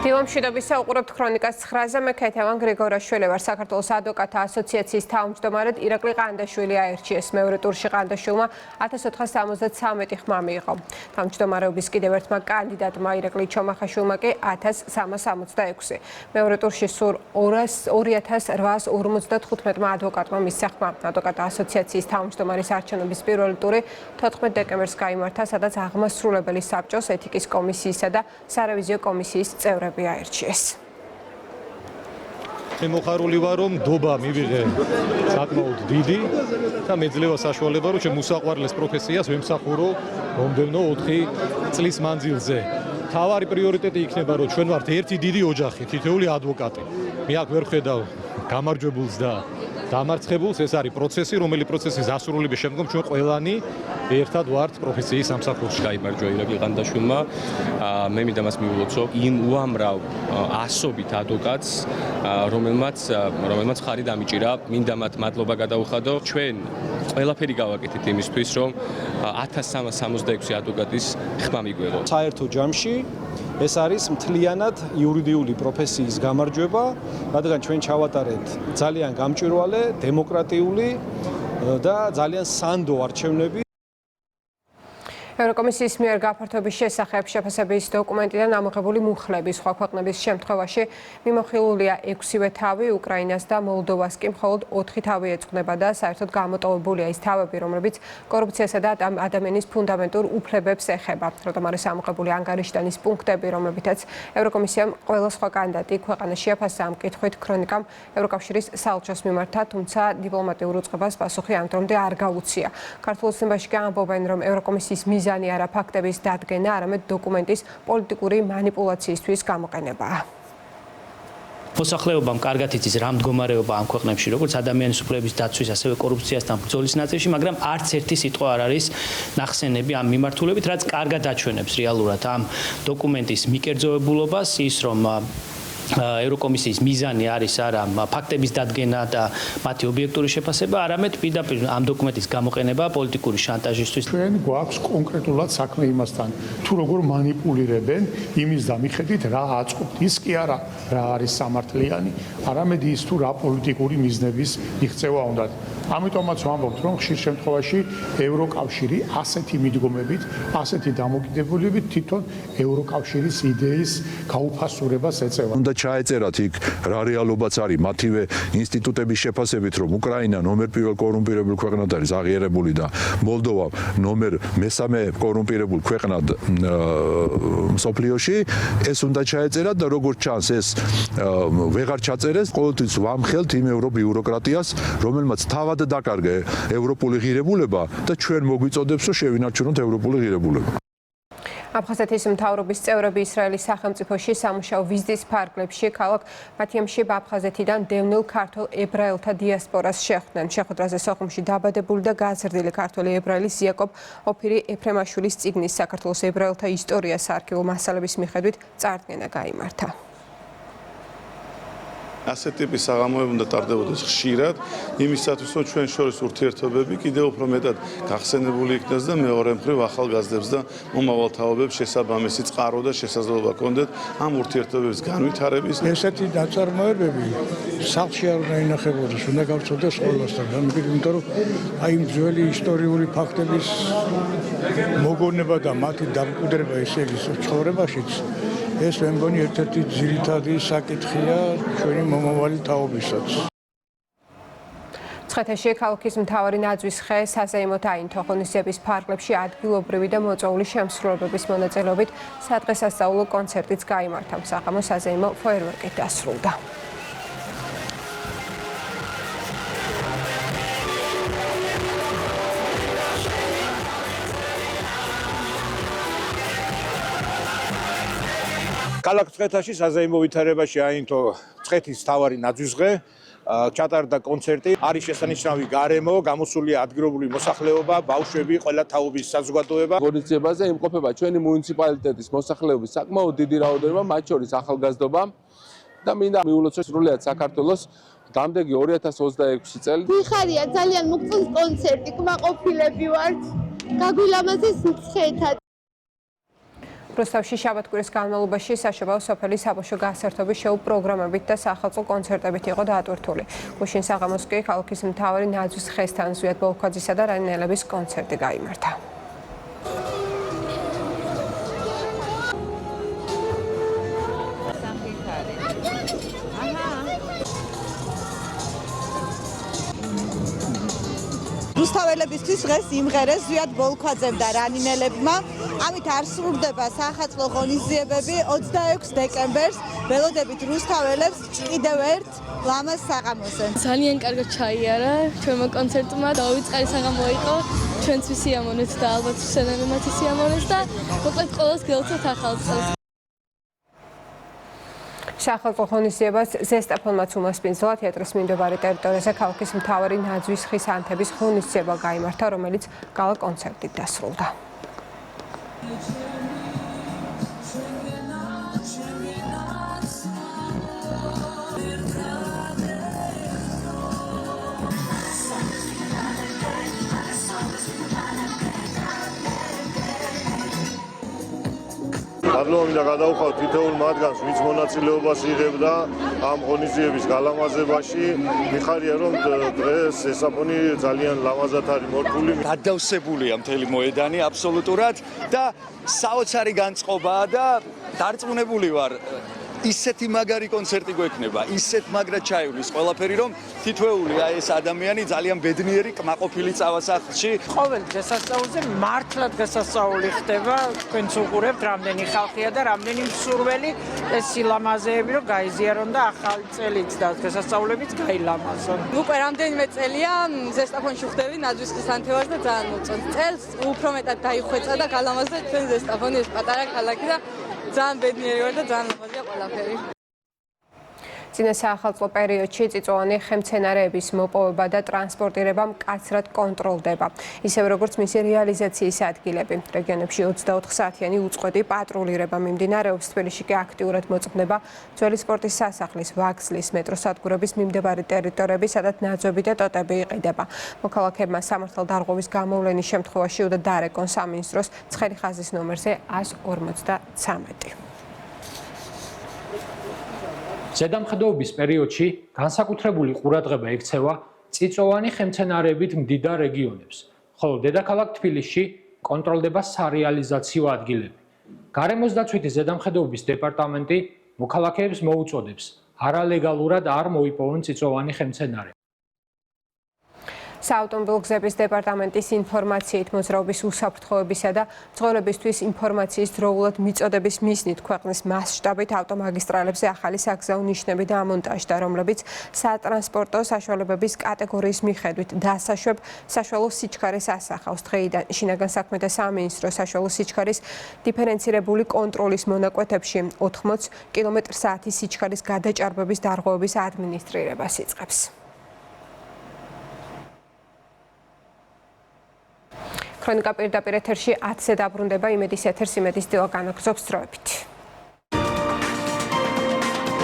დილომშვიდობისა უყურებთ ქრონიკას 9-ზე მე ქეთევან გრიგორაშვილი ვარ. საქართველოს ადვოკატთა ასოციაციის თავმჯდომარედ ირაკლი ყანდაშვილი აირჩიეს. მეორე ტურში ყანდაშვილმა 1473 ხმა მიიღო. თავმჯდომარეობის კიდევ ერთმა კანდიდატმა ირაკლი ჩომახაშვილმა კი 1366. მეორე ტურში სულ 2855-მა ადვოკატმა მისცა ხმა. ადვოკატთა ასოციაციის თავმჯდომარის არჩევნების პირველი ტური 14 დეკემბერს გაიმართა, სადაც აღმასრულებელი საბჭოს, ეთიკის კომისიისა და სარევიზიო კომისიის წევრები აირჩიეს. მოხარული ვარ, რომ დობა მივიღე საკმაოდ დიდი და მეძლევა საშუალება, რომ ჩემ უსაყვარლეს პროფესიას ვემსახურო მომდევნო 4 წლის მანძილზე. თავარი პრიორიტეტი იქნება, რომ ჩვენ ვართ ერთი დიდი ოჯახი, თითოეული ადვოკატი. მე აქ ვერ ხედავ გამარჯვებულს და დამარცხებულს, ეს არის პროცესი, რომელიც პროცესის დასრულების შემდგომ ჩვენ ყველანი ერთად ვართ პროფესიის სამსახურში. გაიმარჯვა ირაკლი ყანდაშვილმა. მე მინდა მას მივულოცო იმ უამრავ ასობით ადვოკატს, რომელმაც ხარი დამიჭირა. მინდა მათ მადლობა გადაუხადო. ჩვენ ყველაფერი გავაკეთეთ იმისთვის, რომ 1366 ადვოკატის ხმა მიგვეღო. საერთო ჯამში ეს არის მთლიანად იურიდიული პროფესიის გამარჯვება, რადგან ჩვენ ჩავატარეთ ძალიან გამჭვირვალე, დემოკრატიული და ძალიან სანდო არჩევნები. ევროკომისიის მიერ გაფართოების შესახებ შეფასების დოკუმენტიდან ამოღებული მუხლები სხვა ქვეყნების შემთხვევაში მიმოხილულია 6-ვე თავი, უკრაინას და მოლდოვას კი მხოლოდ 4 თავი ეძღვნება და საერთოდ გამოტოვებულია ის თავები, რომლებიც კორუფციასა და ადამიანის ფუნდამენტურ უფლებებს ეხება. როდესაც არის ამოღებული ანგარიშდანის პუნქტები, რომლებითაც ევროკომისიამ ყველა სხვა კანდიდატი ქვეყანაში შეაფასა ამ კითხვით ქრონიკამ ევროკავშირის საელჩოს მიმართა, თუმცა დიპლომატიურ უწყებას პასუხი ამ დრომდე არ გაუწია. ქართულ ოცნებაში კი ამბობენ, რომ ევროკომისიის მიზანი არა ფაქტების დადგენა, არამედ დოკუმენტის პოლიტიკური манипуляციისთვის გამოყენებაა. მოსახლეობამ კარგად იცის რა მდგომარეობა ამ ქვეყნებში, როგორც ადამიანის უფლებების დაცვის, ასევე კორუფციასთან ბრძოლის ნაწილში, მაგრამ არც ერთი სიტყვა არ არის ნახსენები ამ მიმართულებით, რაც კარგად აჩვენებს რეალურად ამ დოკუმენტის მიკერძოებულობას, ის რომ ევროკომისიის მიზანი არის არა ფაქტების დადგენა და მათი ობიექტური შეფასება, არამედ პირდაპირ ამ დოკუმენტის გამოყენება პოლიტიკური შანტაჟისთვის. ჩვენ გვაქვს კონკრეტულად საქმე იმასთან, თუ როგორ манипуლირებენ იმის დამიხედვით რა აწყობთ. ის კი არა რა არის სამართლიანი, არამედ ის თუ რა პოლიტიკური მიზნების მიღწევა უნდათ. ამიტომაც ვამბობთ, რომ ხშირ შემთხვევაში ევროკავშირი ასეთი მიდგომებით, ასეთი დამოკიდებულებით თვითონ ევროკავშირის იდეის გაუფასურებას ეწევა. ჩაეწერათ იქ რა რეალობაც არის მათივე ინსტიტუტების შეფასებით, რომ უკრაინა ნომერ პირველ კორუმპირებულ ქვეყნად არის აღიარებული და მოლდოვა ნომერ მესამე კორუმპირებულ ქვეყნად მსოფლიოში, ეს უნდა ჩაეწერათ და როგორც ჩანს ეს ვეღარ ჩაწერეს. ყოველთვის ვამხელთ იმ ევრობიუროკრატიას, რომელმაც თავად დაკარგა ევროპული ღირებულება და ჩვენ მოგვიწოდებს, რომ შევინარჩუნოთ ევროპული ღირებულება. აფხაზეთის მთავრობის წევრები ისრაელის სახელმწიფოში სამუშაო ვიზის ფარგლებში ქალაქ ბათიამში აფხაზეთიდან დევნილ ქართველ ებრაელთა დიასპორას შეხვდნენ. შეხვედრაზე სოხუმში დაბადებული და გაზრდილი ქართველი ებრაელის იაკობ ოფირი ეფრემაშვილის წიგნის საქართველოს ებრაელთა ისტორიას არქივულ მასალების მიხედვით წარდგენა გაიმართა. ასეთი ტიპის საღამოები უნდა ტარდებოდეს ხშირად, იმისათვის, რომ ჩვენ შორის ურთიერთობები კიდევ უფრო მეტად გახსენებული იქნას და მეორე მხრივ ახალგაზრდებს და მომავალ თაობებს შესაბამისი წყარო და შესაძლებლობა ჰქონდეთ ამ ურთიერთობების განვითარების. ესეთი ნაწარმოებები სახლში არ უნდა ინახებოდეს, უნდა გავრცელდეს ყველასთან. იმიტომ რომ აი ძველი ისტორიული ფაქტების მოგონება და მათი დამკვიდრება, ესე იგი, ცხოვრებაშიც ეს მე მგონი ერთ-ერთი ძირითადი საკითხია ჩვენი მომავალი თაობისაც. მცხეთაში ქალაქის მთავარი ნაძვის ხე საზეიმო დაინთო. ღონისძიების ფარგლებში ადგილობრივი და მოწვეული შემსრულებლების მონაწილეობით სადღესასწაულო კონცერტიც გაიმართა. სახამო საზეიმო ფოიერვერკით დასრულდა. ქალაქ მცხეთაში საზეიმო ვითარებაში აინთო მცხეთის მთავარი ნაძვისღე, ჩატარდა კონცერტი, არის შესანიშნავი გარემო, გამოსულია ადგილობრივი მოსახლეობა, ბავშვები, ყველა თაობის საზოგადოება. ღონისძიებაზე იმყოფება ჩვენი მუნიციპალიტეტის მოსახლეობის საკმაოდ დიდი რაოდენობა, მათ შორის ახალგაზრდობა და მინდა მიულოცოს სრულიად საქართველოს დამდეგი 2026 წელი. მიხარია ძალიან მოგწონს კონცერტი, კმაყოფილები ვართ. გაგვილამაზეს მცხეთა. რუსთავში შაბათ-კვირის განმავლობაში საშობაო სოფელი საბავშვო გასართობის შოუ პროგრამებით და სახელმწიფო კონცერტებით იყო დაატვირთული. გუშინ საღამოს კი ქალაქის მთავარი ნაძვის ხესთან ზვიად ბოლქვაძისა და რანინელების კონცერტი გაიმართა. რუსთაველებისთვის დღეს იმღერეს ზვიად ბოლქვაძემ და რანინელებმა. ამით არ სრულდება სახალხო ღონისძიებები 26 დეკემბერს ველოდებით რუსთაველებს კიდევ ერთ ლამაზ საღამოზე. ძალიან კარგად ჩაიარა ჩვენმა კონცერტმა, დაუვიწყარი საღამო იყო. ჩვენც ვისიამოვნეთ და ალბათ სცენარემაც ისიამოვნეს და მოკლედ ყოველს გელოცავთ ახალ წელს. სახალხო ღონისძიებას ზესტაფონმა უმასპინძლა თეატრის მიმდებარე ტერიტორიაზე ქალაქის მთავარი ნაძვის ხის ანთების ღონისძიება გაიმართა, რომელიც გალა კონცერტით დასრულდა. მადლობა მინდა გადავხავთ თითოეულ მათგანს, ვინც მონაწილეობას იღებდა ამ ღონისძიების გალამაზებაში. მიხარია რომ დღეს ზესტაფონი ძალიან ლამაზად არის მორთული. გადავსებულია მთელი მოედანი აბსოლუტურად და საოცარი განწყობაა და დარწმუნებული ვარ ისეთი მაგარი კონცერტი გვექნება, ისეთ მაგრად ჩაივლის ყველაფერი, რომ თითოეული ეს ადამიანი ძალიან ბედნიერი კმაყოფილი წავა სახლში. ყოველ დღესასწაულზე მართლად გასასწაული ხდება, თქვენც უყურებთ, რამდენი ხალხია და რამდენი მსურველი ეს სილამაზეები რომ გაიზიარონ და ახალი წელიც და დღესასწაულებიც გაილამაზონ. უკვე რამდენიმე წელია ზესტაფონში ვხდები ნაძვის ხის ანთებას და ძალიან მოწონს. წელს უფრო მეტად დაიხვეწა და გალამაზდა ჩვენ ზესტაფონი ეს პატარა ქალაქი და ძალიან ბედნიერი ვარ და ძალიან ლამაზია ყველაფერი. წინა საახალწლო პერიოდში წიწვოვანი ხემცენარეების მოპოვება და ტრანსპორტირება მკაცრად კონტროლდება. ისევე როგორც მისი რეალიზაციის ადგილები. რეგიონებში 24 საათიანი უწყვეტი პატრულირება მიმდინარეობს. თბილისში კი აქტიურად მოწმდება ძველი სპორტის სასახლის, ვაგზლის, მეტროს სადგურების მიმდებარე ტერიტორიები, სადაც ნაძვები და ტოტები იყიდება. მოქალაქეებმა სამართალდარღვევის გამოვლენის შემთხვევაში უნდა დარეკონ სამინისტროს ცხელი ხაზის ნომერზე 153. ზედამხედველობის პერიოდში განსაკუთრებული ყურადღება ექცევა წიწვოვანი ხემცენარეებით მდიდარ რეგიონებს, ხოლო დედაქალაქ თბილისში კონტროლდება სარეალიზაციო ადგილები. გარემოს დაცვითი ზედამხედველობის დეპარტამენტი მოქალაქეებს მოუწოდებს არალეგალურად არ მოიპოვონ წიწვოვანი ხემცენარე. საავტომობილო გზების დეპარტამენტის ინფორმაციით მოძრაობის უსაფრთხოებისა და მძღოლებისთვის ინფორმაციის დროულად მიწოდების მიზნით ქვეყნის მასშტაბით ავტომაგისტრალებზე ახალი საგზაო ნიშნები დაამონტაჟდა, რომლებიც სატრანსპორტო საშუალებების კატეგორიის მიხედვით დასაშვებ საშუალო სიჩქარეს ასახავს. დღეიდან შინაგან საქმეთა სამინისტრო საშუალო სიჩქარის დიფერენცირებული კონტროლის მონაკვეთებში 80 კმ/სთ სიჩქარის გადაჭარბების დარღვევების ადმინისტრირებას იწყებს. ქრონიკა პირდაპირ ეთერში 10-ზე დაბრუნდება იმედის ეთერს იმედის დილა განაგრძობს დროებით.